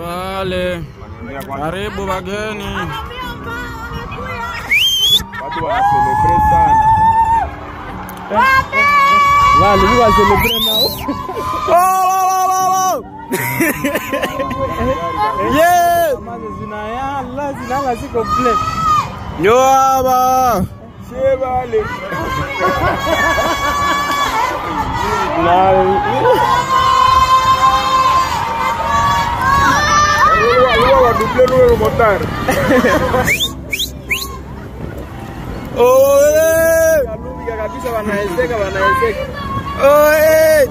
Wale karibu wageni. Watu wana celebrate sana. Wale wa celebrate nao. Yeah. Zinala ziko complete. Yo aba. Shebale. Wa double le moteur. Oe. Kalubi kabisa wanaezeka. Oe.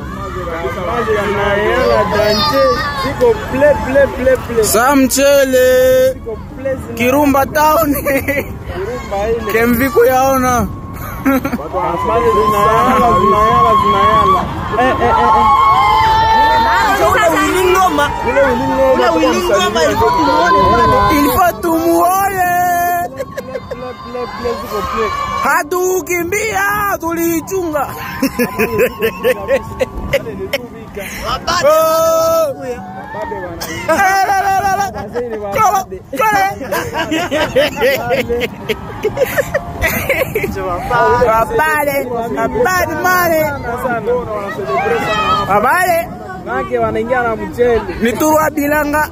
Maji yanaela danje. Ziko play. Samchele. Ziko play. Kirumba town. Kirumba ile. Kemviku yaona. Maji zinayala. Ule ulingoma Ilifo tumuone. Hatu kimbia tulichunga. Abale nake wanaingia na mchele niturwa bilanga.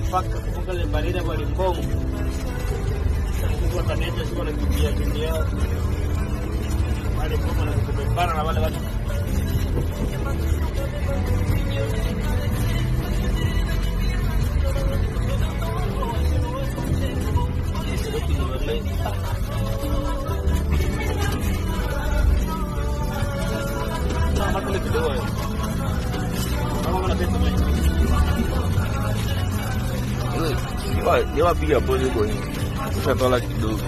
mpaka kutoka ile barida kwa Limbongo. Sasa wataenda sio wanakimbia wale kama na kubebana na wale watu. Niwapiga pole kwenye ushatola kidogo.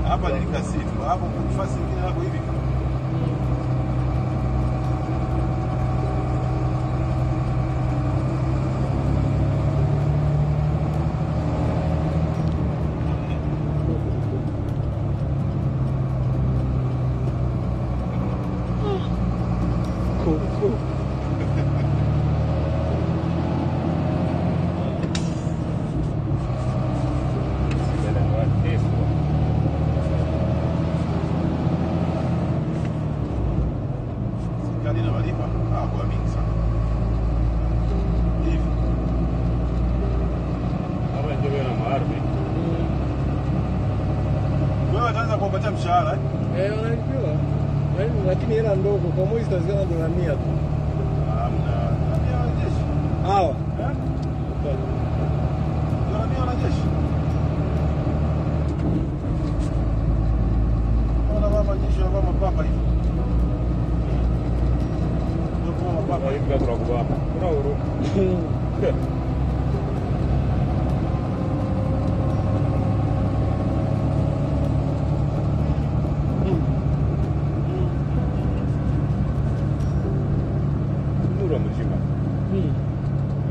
Hapa ni kasitu, hapo kufasi ingine hapo hivi. Kupatia mshahara wanalipiwa. Lakini hela ndogo kwa mwezi tazikana dola 100 tu. Hamna. Nani wanajeshi? Hawa. Nani wanajeshi? Wana mama jeshi wa mapapa hivi. Ndio mapapa hivi kwa kwa. Kuna uru.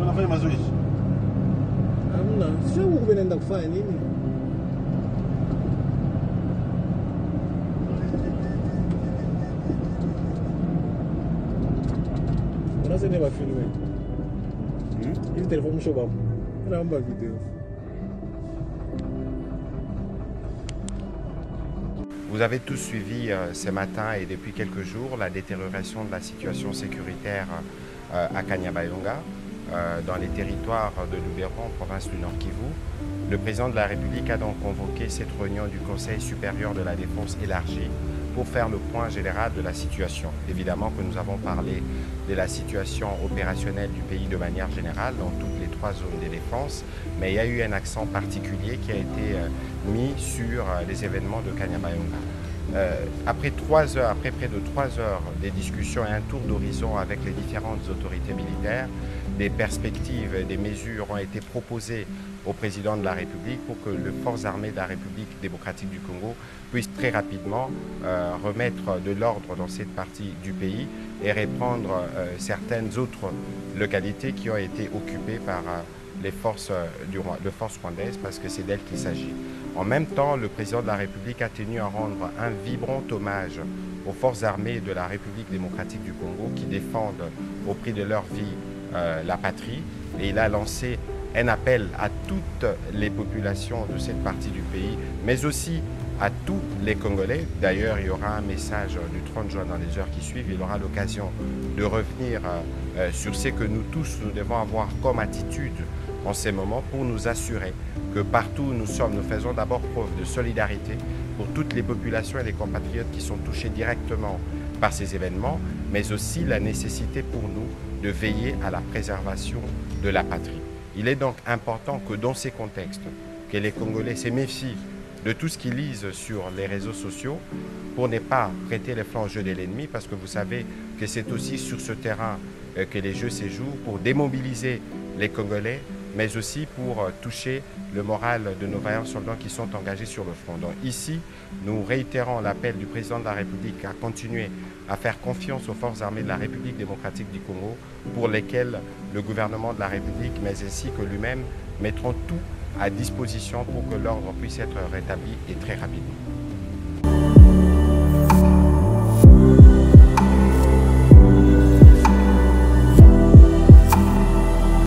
Unafanya mazoezi? Hamna. Sio huko naenda kufanya nini? Unaweza ni filmer. Ile telefone mshoba. Naomba video. Vous avez tous suivi ce matin et depuis quelques jours la détérioration de la situation sécuritaire à Kanyabayonga, dans les territoires de Lubero, en province du Nord Kivu. Le président de la République a donc convoqué cette réunion du Conseil supérieur de la défense élargie pour faire le point général de la situation. Évidemment que nous avons parlé de la situation opérationnelle du pays de manière générale dans toutes les 3 zones de défense, mais il y a eu un accent particulier qui a été mis sur les événements de Kanyabayonga. Après près de 3 heures de discussions et un tour d'horizon avec les différentes autorités militaires, des perspectives et des mesures ont été proposées au président de la République pour que les forces armées de la République démocratique du Congo puissent très rapidement remettre de l'ordre dans cette partie du pays et reprendre certaines autres localités qui ont été occupées par les forces rwandaises, parce que c'est d'elles qu'il s'agit. En même temps, le président de la République a tenu à rendre un vibrant hommage aux forces armées de la République démocratique du Congo qui défendent au prix de leur vie la patrie, et il a lancé un appel à toutes les populations de cette partie du pays, mais aussi à tous les Congolais. D'ailleurs, il y aura un message du 30 juin dans les heures qui suivent. Il aura l'occasion de revenir sur ce que nous tous, nous devons avoir comme attitude en ces moments pour nous assurer que partout où nous sommes, nous faisons d'abord preuve de solidarité pour toutes les populations et les compatriotes qui sont touchés directement par ces événements, mais aussi la nécessité pour nous de veiller à la préservation de la patrie. Il est donc important que dans ces contextes, que les Congolais se méfient de tout ce qu'ils lisent sur les réseaux sociaux pour ne pas prêter les flancs au jeu de l'ennemi, parce que vous savez que c'est aussi sur ce terrain que les jeux se jouent, pour démobiliser les Congolais, mais aussi pour toucher le moral de nos vaillants soldats qui sont engagés sur le front. Donc ici, nous réitérons l'appel du président de la République à continuer à faire confiance aux forces armées de la République démocratique du Congo, pour lesquelles le gouvernement de la République, mais ainsi que lui-même, mettront tout à disposition pour que l'ordre puisse être rétabli et très rapidement.